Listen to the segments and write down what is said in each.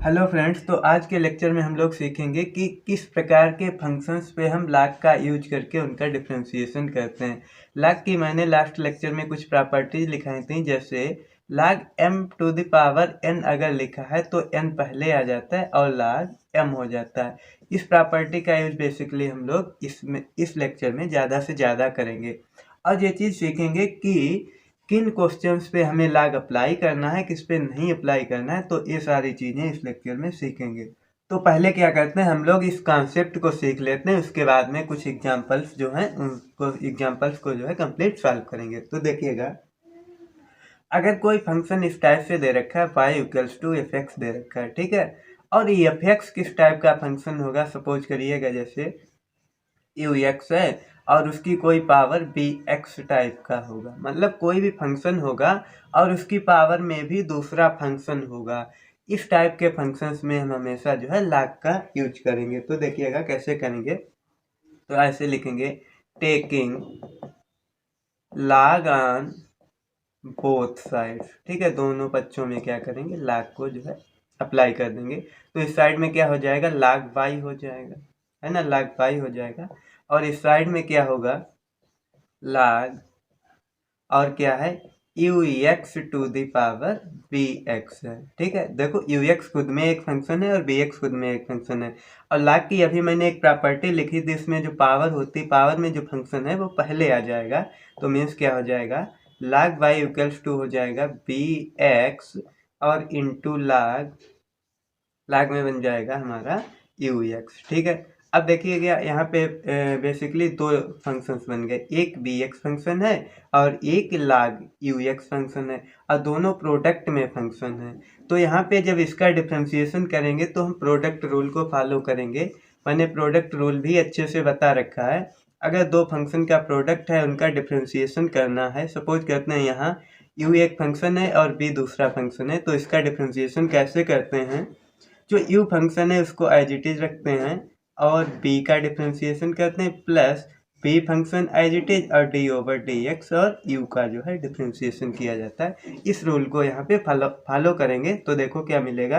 Hello friends, तो आज के लेक्चर में हम लोग सीखेंगे कि किस प्रकार के फंक्शंस पे हम log का यूज करके उनका डिफरेंशिएशन करते हैं। log की मैंने लास्ट लेक्चर में कुछ प्रॉपर्टीज लिखाई थी, जैसे log m to the power n अगर लिखा है तो n पहले आ जाता है और log m हो जाता है। इस प्रॉपर्टी का यूज बेसिकली हम लोग इस लेक्चर में ज़्यादा से ज़्यादा करेंगे और ये चीज़ सीखेंगे कि किन क्वेश्चंस पे हमें log अप्लाई करना है, किस पे नहीं अप्लाई करना है। तो ये सारी चीज़ें इस लेक्चर में सीखेंगे। तो पहले क्या करते हैं, हम लोग इस कॉन्सेप्ट को सीख लेते हैं, उसके बाद में कुछ एग्जांपल्स जो हैं उनको एग्जांपल्स को जो है कंप्लीट सॉल्व करेंगे। तो देखिएगा, अगर कोई फंक्शन इस टाइप से दे रखा है y equals to f x दे रखा है, ठीक है, और ये एफ एक्स किस टाइप का फंक्शन होगा, सपोज करिएगा जैसे यू एक्स है और उसकी कोई पावर बी एक्स टाइप का होगा, मतलब कोई भी फंक्शन होगा और उसकी पावर में भी दूसरा फंक्शन होगा। इस टाइप के फंक्शंस में हम हमेशा जो है log का यूज करेंगे। तो देखिएगा कैसे करेंगे, तो ऐसे लिखेंगे, taking log on both sides, ठीक है, दोनों पक्षों में क्या करेंगे, log को जो है अप्लाई कर देंगे। तो इस साइड में क्या हो जाएगा, log y हो जाएगा, है ना, log y हो जाएगा। और इस साइड में क्या होगा, log और क्या है, u x to the power b x है, ठीक है। देखो यू एक्स खुद में एक फंक्शन है और बी एक्स खुद में एक फंक्शन है। और log की अभी मैंने एक प्रॉपर्टी लिखी थी, इसमें जो पावर होती है, पावर में जो फंक्शन है वो पहले आ जाएगा। तो मीन्स क्या हो जाएगा, log y इक्वल्स टू हो जाएगा बी एक्स और इंटू log में बन जाएगा हमारा यू एक्स, ठीक है। अब देखिएगा यहाँ पे बेसिकली दो फंक्शंस बन गए, एक बी एक्स फंक्शन है और एक log यू एक्स फंक्शन है, और दोनों प्रोडक्ट में फंक्शन है। तो यहाँ पे जब इसका डिफरेंशिएशन करेंगे तो हम प्रोडक्ट रूल को फॉलो करेंगे। मैंने प्रोडक्ट रूल भी अच्छे से बता रखा है। अगर दो फंक्शन का प्रोडक्ट है, उनका डिफरेंशिएशन करना है, सपोज करते हैं यहाँ यू एक फंक्शन है और बी दूसरा फंक्शन है, तो इसका डिफरेंशिएशन कैसे करते हैं, जो यू फंक्शन है उसको एज इट इज रखते हैं और बी का डिफरेंशिएशन करते हैं, plus b function as it is और डी ओवर डी एक्स और यू का जो है डिफरेंशिएशन किया जाता है। इस रूल को यहाँ पे फॉलो करेंगे तो देखो क्या मिलेगा।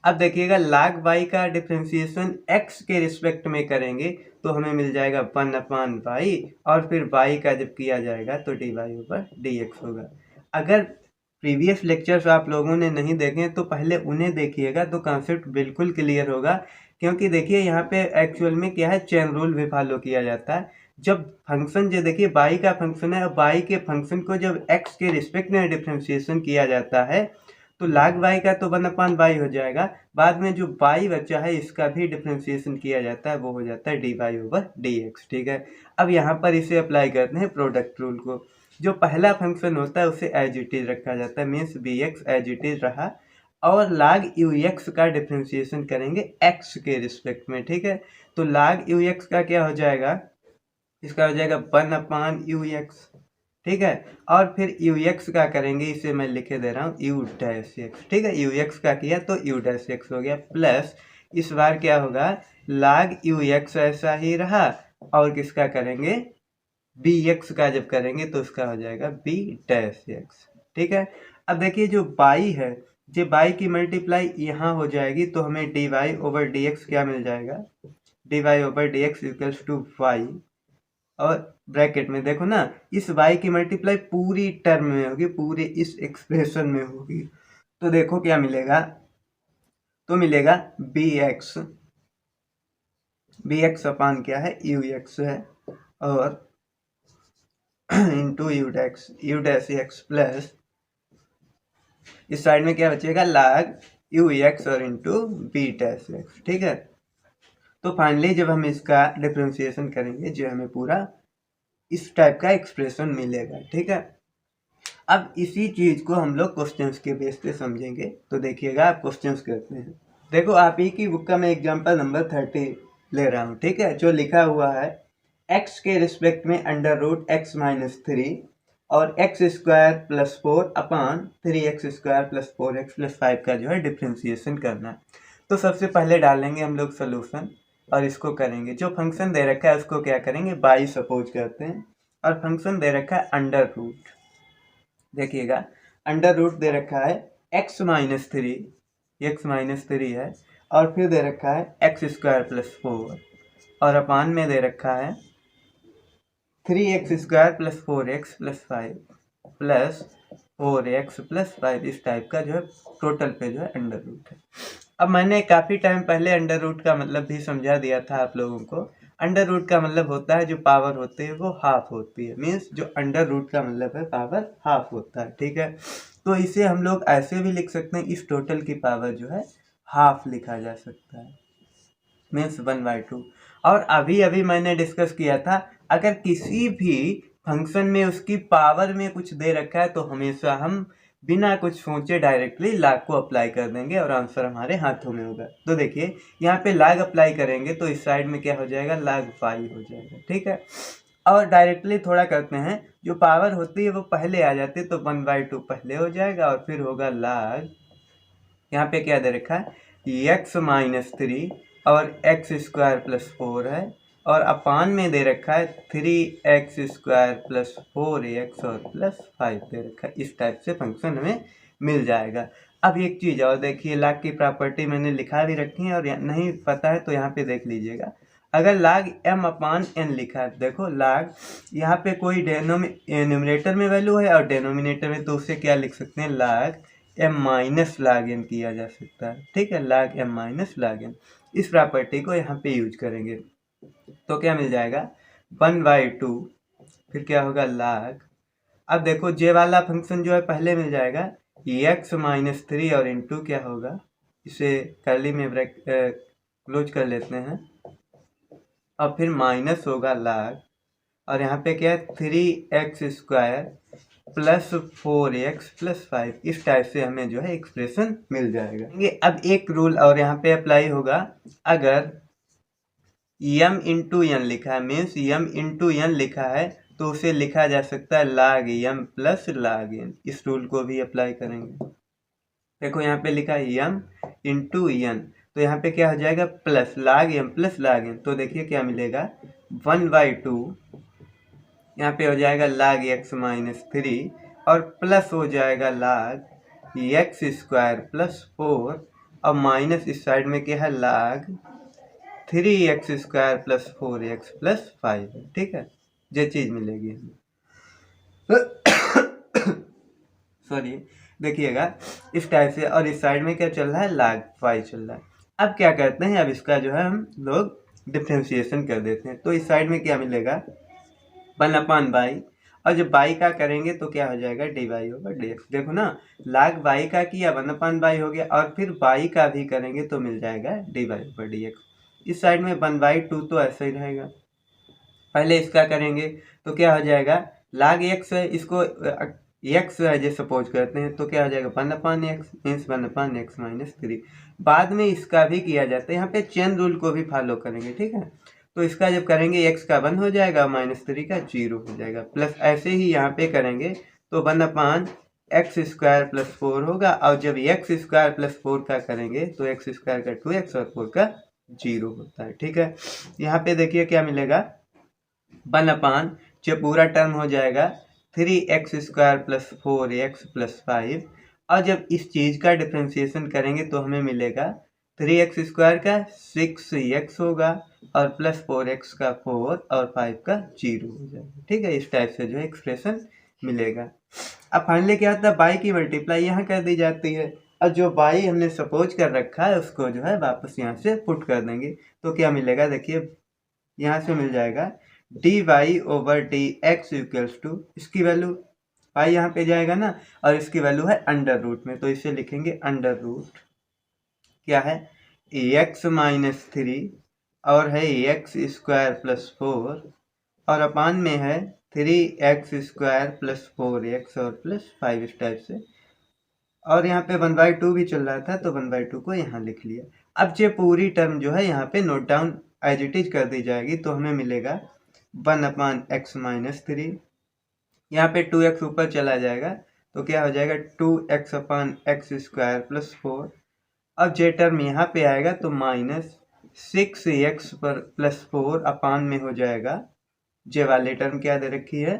अब देखिएगा log y का डिफरेंशिएशन x के रिस्पेक्ट में करेंगे तो हमें मिल जाएगा 1/y, और फिर y का जब किया जाएगा तो dy ओवर dx होगा। अगर प्रीवियस लेक्चर्स आप लोगों ने नहीं देखे तो पहले उन्हें देखिएगा, तो कॉन्सेप्ट बिल्कुल क्लियर होगा। क्योंकि देखिए यहाँ पे एक्चुअल में क्या है, चेन रूल भी फॉलो किया जाता है। जब फंक्शन, जो देखिए y का फंक्शन है, y के फंक्शन को जब x के रिस्पेक्ट में डिफरेंशिएशन किया जाता है तो log y का तो 1/y हो जाएगा, बाद में जो y बचा है इसका भी डिफरेंशिएशन किया जाता है, वो हो जाता है dy ओवर dx, ठीक है। अब यहाँ पर इसे अप्लाई करते हैं प्रोडक्ट रूल को। जो पहला फंक्शन होता है उसे एज इट इज रखा जाता है, means bx as it is रहा, और log ux का डिफरेंशिएशन करेंगे x के रिस्पेक्ट में, ठीक है। तो log ux का क्या हो जाएगा, इसका हो जाएगा 1/ux, ठीक है। और फिर यू एक्स का करेंगे, इसे मैं लिखे दे रहा हूँ यू डैश एक्स, ठीक है। यू एक्स का किया तो यू डैश एक्स हो गया, प्लस इस बार क्या होगा, log यू एक्स ऐसा ही रहा, और किसका करेंगे, बी एक्स का जब करेंगे तो उसका हो जाएगा बी डैश एक्स, ठीक है। अब देखिए जो बाई है, जो बाई की मल्टीप्लाई यहाँ हो जाएगी तो हमें d y over d x क्या मिल जाएगा, d y over d x equals to y, और ब्रैकेट में देखो ना, इस y की मल्टीप्लाई पूरी टर्म में होगी, पूरे इस एक्सप्रेशन में होगी। तो देखो क्या मिलेगा, तो मिलेगा बी एक्स अपान क्या है, यू एक्स है, और into you dash x, plus इस साइड में क्या बचेगा, log यू एक्स और इंटू बी डैश एक्स, ठीक है। तो फाइनली जब हम इसका डिफरेंशिएशन करेंगे जो हमें पूरा इस टाइप का एक्सप्रेशन मिलेगा, ठीक है। अब इसी चीज को हम लोग क्वेश्चंस के बेस पे समझेंगे। तो देखिएगा, आप क्वेश्चंस करते हैं। देखो आप ही की बुक का मैं एग्जांपल नंबर 30 ले रहा हूँ, ठीक है, जो लिखा हुआ है x के रिस्पेक्ट में √x-3 और x² + 4/3x² + 4x + 5 का जो है डिफ्रेंशिएशन करना है। तो सबसे पहले डालेंगे हम लोग सोल्यूशन और इसको करेंगे। जो फंक्शन दे रखा है उसको क्या करेंगे, बाई सपोज करते हैं, और फंक्शन दे रखा है अंडर रूट। देखिएगा अंडर रूट दे रखा है x-3 एक्स माइनस 3 है, और फिर दे रखा है एक्स स्क्वायर प्लस 4, और अपान में दे रखा है 3x square plus 4x plus 5 plus 4x plus 5। इस टाइप का जो है टोटल पे जो है अंडर रूट है। अब मैंने काफ़ी टाइम पहले अंडर रूट का मतलब भी समझा दिया था आप लोगों को। अंडर रूट का मतलब होता है जो पावर होती है वो हाफ होती है, मीन्स जो अंडर रूट का मतलब है पावर हाफ होता है, ठीक है। तो इसे हम लोग ऐसे भी लिख सकते हैं, इस टोटल की पावर जो है हाफ लिखा जा सकता है, मीन्स 1/2। और अभी अभी मैंने डिस्कस किया था, अगर किसी भी फंक्शन में उसकी पावर में कुछ दे रखा है तो हमेशा हम बिना कुछ सोचे डायरेक्टली लाग को अप्लाई कर देंगे और आंसर हमारे हाथों में होगा। तो देखिए यहाँ पे लाग अप्लाई करेंगे तो इस साइड में क्या हो जाएगा, लाग पाई हो जाएगा, ठीक है। और डायरेक्टली थोड़ा करते हैं, जो पावर होती है वो पहले आ जाती है तो 1/2 पहले हो जाएगा और फिर होगा लाग, यहाँ पे क्या दे रखा है x माइनस 3 और एक्स स्क्वायर प्लस 4 है, और अपान में दे रखा है 3x स्क्वायर प्लस 4x और प्लस 5 दे रखा है। इस टाइप से फंक्शन हमें मिल जाएगा। अब एक चीज़ और देखिए, लाग की प्रॉपर्टी मैंने लिखा भी रखी है, और नहीं पता है तो यहाँ पे देख लीजिएगा। अगर लाग m अपान n लिखा है, देखो लाग यहाँ पे कोई न्यूमरेटर में वैल्यू है और डेनोमिनेटर में, तो उसे क्या लिख सकते हैं, लाग m माइनस लाग n किया जा सकता है, ठीक है। लाग m माइनस लाग n, इस प्रॉपर्टी को यहाँ पे यूज करेंगे तो क्या मिल जाएगा 1/2, फिर क्या होगा लाग। अब देखो जे वाला फंक्शन जो है पहले मिल जाएगा, x माइनस 3 और इंटू क्या होगा, इसे कर्ली में क्लोज कर लेते हैं, और फिर माइनस होगा लाग, और यहाँ पे क्या है 3x square plus 4x plus 5। इस टाइप से हमें जो है एक्सप्रेशन मिल जाएगा। ये अब एक रूल और यहाँ पे अप्लाई होगा, अगर m इंटू एन लिखा है, मीन्स m इंटू एन लिखा है, तो उसे लिखा जा सकता है लाग m प्लस लाग n। इस रूल को भी अप्लाई करेंगे। देखो यहाँ पे लिखा है m इंटू एन, तो यहाँ पे क्या हो जाएगा प्लस लाग m प्लस लाग n, तो देखिए क्या मिलेगा 1/2, यहाँ पे हो जाएगा लाग x माइनस 3 और प्लस हो जाएगा लाग एक्स स्क्वायर प्लस 4, और माइनस इस साइड में क्या है लाग 3x square plus 4x plus 5, ठीक है। ये चीज़ मिलेगी हमें। सॉरी, देखिएगा इस टाइप से, और इस साइड में क्या चल रहा है लाग 5 चल रहा है। अब क्या करते हैं, अब इसका जो है हम लोग डिफ्रेंशिएशन कर देते हैं, तो इस साइड में क्या मिलेगा 1/बाई, और जब बाई का करेंगे तो क्या हो जाएगा dy ओवर dx। देखो ना, लाग बाई का किया 1/बाई हो गया, और फिर बाई का भी करेंगे तो मिल जाएगा dy ओवर dx। इस साइड में 1/2 तो ऐसा ही रहेगा। पहले इसका करेंगे तो क्या हो जाएगा, लाग x है, इसको x है जो सपोज करते हैं, तो क्या हो जाएगा 1/x मीन्स 1/x माइनस 3। बाद में इसका भी किया जाता है, यहाँ पे चेन रूल को भी फॉलो करेंगे, ठीक है। तो इसका जब करेंगे x का 1 हो जाएगा, माइनस 3 का 0 हो जाएगा, प्लस ऐसे ही यहाँ पे करेंगे तो 1/x स्क्वायर प्लस 4 होगा, और जब x स्क्वायर प्लस 4 का करेंगे तो x स्क्वायर का 2x और 4 का 0 होता है, ठीक है। यहाँ पे देखिए क्या मिलेगा 1/, जो पूरा टर्म हो जाएगा 3x square plus 4x plus 5, और जब इस चीज़ का डिफ्रेंशिएशन करेंगे तो हमें मिलेगा 3x स्क्वायर का 6x होगा, और प्लस 4x का 4 और 5 का 0 हो जाएगा, ठीक है। इस टाइप से जो है एक्सप्रेशन मिलेगा। अब फाइनली क्या होता है, बाई की मल्टीप्लाई यहाँ कर दी जाती है, और जो बाई हमने सपोज कर रखा है उसको जो है वापस यहाँ से पुट कर देंगे, तो क्या मिलेगा देखिए, यहाँ से मिल जाएगा dy over dx equals to, इसकी वैल्यू पाई यहाँ पे जाएगा ना, और इसकी वैल्यू है अंडर रूट में, तो इसे लिखेंगे अंडर रूट क्या है x माइनस 3 और है x स्क्वायर प्लस 4, और अपान में है 3x स्क्वायर प्लस 4x और प्लस 5, इस टाइप से। और यहाँ पे 1/2 भी चल रहा था तो 1/2 को यहाँ लिख लिया। अब ये पूरी टर्म जो है यहाँ पे note down as it is कर दी जाएगी, तो हमें मिलेगा 1/x माइनस 3, यहाँ पे 2x ऊपर चला जाएगा तो क्या हो जाएगा 2x अपान एक्स स्क्वायर प्लस 4, अब जे टर्म यहाँ पे आएगा तो माइनस 6x पर प्लस 4 अपान में हो जाएगा, जे वाली टर्म क्या दे रखी है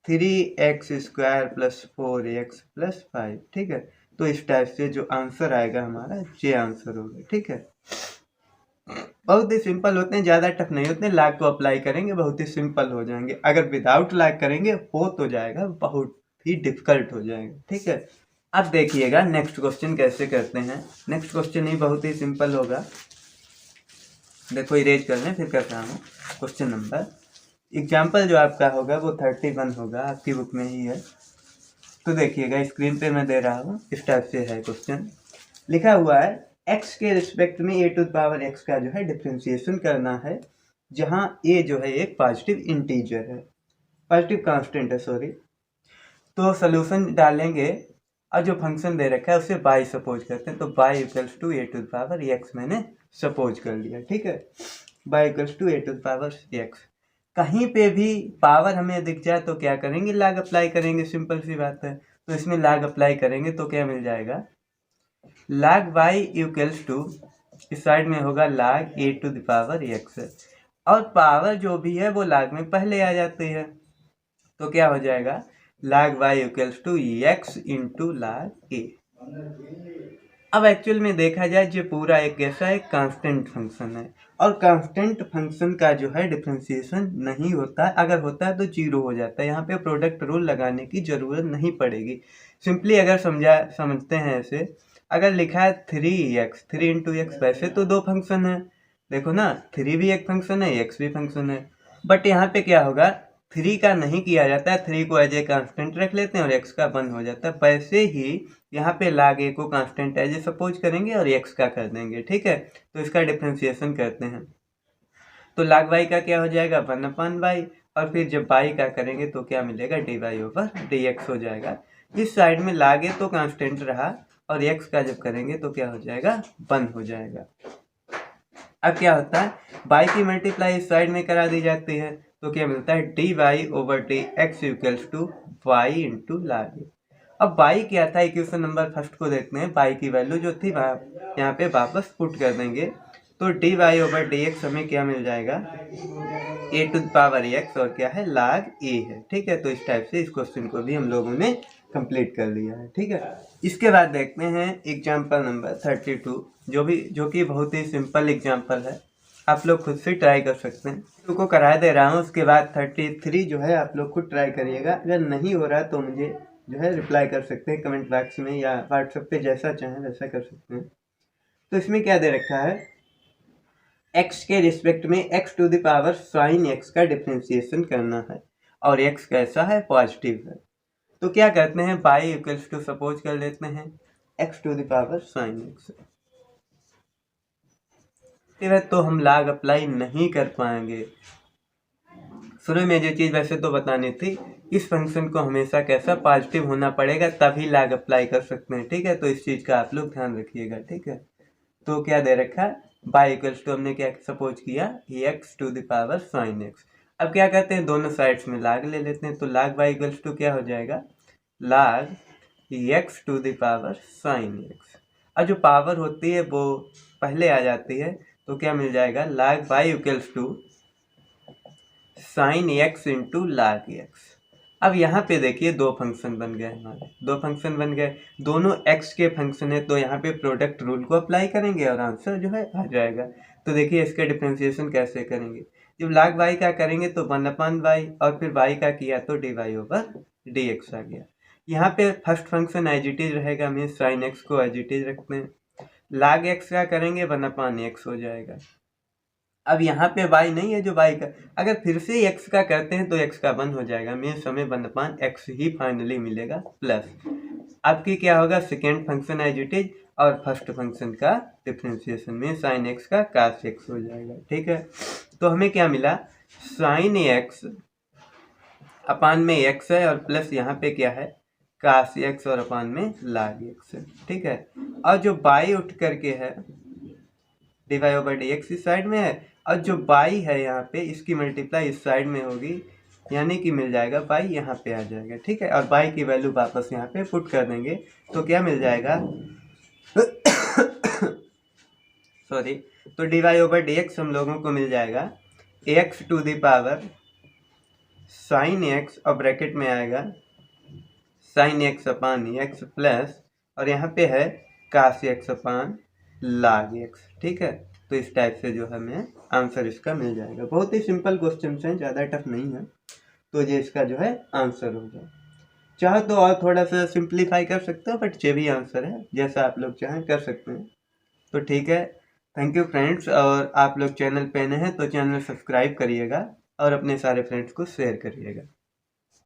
3x square plus 4x plus 5, ठीक है। तो इस टाइप से जो आंसर आएगा हमारा ये आंसर होगा। ठीक है, बहुत ही सिंपल होते हैं, ज़्यादा टफ नहीं होते हैं। लाग को अप्लाई करेंगे बहुत ही सिंपल हो जाएंगे, अगर विदाउट लाग करेंगे हो तो जाएगा बहुत ही डिफिकल्ट हो जाएगा। ठीक है, अब देखिएगा नेक्स्ट क्वेश्चन कैसे करते हैं। नेक्स्ट क्वेश्चन ही बहुत ही सिंपल होगा। देखो इरेज कर लें फिर करता हूँ। क्वेश्चन नंबर एग्जाम्पल जो आपका होगा वो 31 होगा, आपकी बुक में ही है। तो देखिएगा स्क्रीन पे मैं दे रहा हूँ, इस टाइप से है क्वेश्चन। लिखा हुआ है x के रिस्पेक्ट में a to the power x का जो है डिफ्रेंशिएशन करना है, जहाँ a जो है एक पॉजिटिव इंटीजर है, पॉजिटिव कांस्टेंट है सॉरी। तो सोल्यूशन डालेंगे और जो फंक्शन दे रखा है उसे y सपोज करते हैं। तो y equals to a to the power x मैंने सपोज कर लिया। ठीक है, y equals to a to the power x। कहीं पे भी पावर हमें दिख जाए तो क्या करेंगे, लाग अप्लाई करेंगे, सिंपल सी बात है। तो इसमें लाग अप्लाई करेंगे तो क्या मिल जाएगा, लाग y इक्वल्स टू इस साइड में होगा log a to the power x, और पावर जो भी है वो लाग में पहले आ जाती है। तो क्या हो जाएगा, log y equals to x into log a। अब एक्चुअल में देखा जाए जो पूरा एक कैसा है, कांस्टेंट फंक्शन है, और कांस्टेंट फंक्शन का जो है डिफरेंशिएशन नहीं होता है, अगर होता है तो जीरो हो जाता है। यहाँ पे प्रोडक्ट रूल लगाने की जरूरत नहीं पड़ेगी। सिंपली अगर समझते हैं ऐसे, अगर लिखा है 3x 3 इंटू एक्स, वैसे तो दो फंक्शन है, देखो ना 3 भी एक फंक्शन है, x भी फंक्शन है, बट यहाँ पे क्या होगा, 3 का नहीं किया जाता है, 3 को एज ए कांस्टेंट रख लेते हैं और x का 1 हो जाता है। वैसे ही यहाँ पे लाग a को कांस्टेंट एज ए सपोज करेंगे और x का कर देंगे। ठीक है, तो इसका डिफ्रेंशिएशन करते हैं तो लाग y का क्या हो जाएगा, 1/y, और फिर जब y का करेंगे तो क्या मिलेगा, dy ओवर dx हो जाएगा। इस साइड में लाग a तो कांस्टेंट रहा और x का जब करेंगे तो क्या हो जाएगा, 1 हो जाएगा। अब क्या होता है, y की मल्टीप्लाई इस साइड में करा दी जाती है तो क्या मिलता है, dy over dx equals to y into log a। अब y क्या था, इक्वेशन नंबर फर्स्ट को देखते हैं। y की वैल्यू जो थी यहाँ पे वापस पुट कर देंगे, तो dy ओवर dx हमें क्या मिल जाएगा, a to the power x, और क्या है, लाग a है। ठीक है, तो इस टाइप से इस क्वेश्चन को भी हम लोगों ने कंप्लीट कर लिया है। ठीक है, इसके बाद देखते हैं एग्जाम्पल नंबर 32, जो कि बहुत ही सिंपल एग्जाम्पल है, आप लोग खुद से ट्राई कर सकते हैं। तो को करा दे रहा हूँ, उसके बाद 33 जो है आप लोग खुद ट्राई करिएगा। अगर नहीं हो रहा तो मुझे जो है रिप्लाई कर सकते हैं कमेंट बॉक्स में या व्हाट्सएप पे, जैसा चाहें वैसा कर सकते हैं। तो इसमें क्या दे रखा है, x के रिस्पेक्ट में x to the power sine x का डिफ्रेंशिएशन करना है, और x कैसा है, पॉजिटिव है। तो क्या करते हैं, y इक्वल्स टू सपोज कर लेते हैं x to the power sine x। तो हम लाग अप्लाई नहीं कर पाएंगे। शुरू में जो चीज़ वैसे तो बतानी थी, इस फंक्शन को हमेशा कैसा, पॉजिटिव होना पड़ेगा तभी लाग अप्लाई कर सकते हैं। ठीक है, तो इस चीज़ का आप लोग ध्यान रखिएगा। ठीक है, तो क्या दे रखा है, y इक्वल्स टू हमने क्या सपोज किया, x to the power sine x। अब क्या करते हैं, दोनों साइड्स में लाग ले लेते हैं, तो लाग y इक्वल्स टू क्या हो जाएगा, log x to the power sine x। और जो पावर होती है वो पहले आ जाती है, तो क्या मिल जाएगा, log y equals to sine x into log x। अब यहाँ पे देखिए दो फंक्शन बन गए हमारे, दो फंक्शन बन गए, दोनों x के फंक्शन है, तो यहाँ पे प्रोडक्ट रूल को अप्लाई करेंगे और आंसर जो है आ जाएगा। तो देखिए इसका डिफ्रेंशिएशन कैसे करेंगे, जब लाग y का करेंगे तो 1/y, और फिर y का किया तो dy ओवर dx आ गया। यहाँ पे first function as it is रहेगा, मीन साइन x को एज इट इज रखते हैं, लाग x का करेंगे 1/x हो जाएगा। अब यहाँ पे y नहीं है जो y का, अगर फिर से x का करते हैं तो x का 1 हो जाएगा, मीन्स हमें 1/x ही फाइनली मिलेगा, प्लस आपकी क्या होगा, second function as it is, और फर्स्ट फंक्शन का डिफ्रेंशिएशन में साइन x का cos x हो जाएगा। ठीक है, तो हमें क्या मिला, साइन x अपान में x है, और प्लस यहाँ पे क्या है, cos x, और अपान में log x है। ठीक है, और जो y उठ करके है dy ओवर dx इस साइड में है, और जो y है यहाँ पे इसकी मल्टीप्लाई इस साइड में होगी, यानी कि मिल जाएगा y यहाँ पे आ जाएगा। ठीक है, और y की वैल्यू वापस यहाँ पे पुट कर देंगे तो क्या मिल जाएगा सॉरी, तो dy ओवर dx हम लोगों को मिल जाएगा x to the power sine x, और ब्रैकेट में आएगा sine x upon x plus और यहाँ पे है cos x अपान log x, ठीक है। तो इस टाइप से जो हमें आंसर इसका मिल जाएगा। बहुत ही सिंपल क्वेश्चन है, ज़्यादा टफ नहीं है। तो ये इसका जो है आंसर हो जाए। चाहो तो और थोड़ा सा सिंप्लीफाई कर सकते हो, बट ये भी आंसर है, जैसा आप लोग चाहें कर सकते हैं। तो ठीक है, थैंक यू फ्रेंड्स। और आप लोग चैनल पे नए हैं तो चैनल सब्सक्राइब करिएगा और अपने सारे फ्रेंड्स को शेयर करिएगा।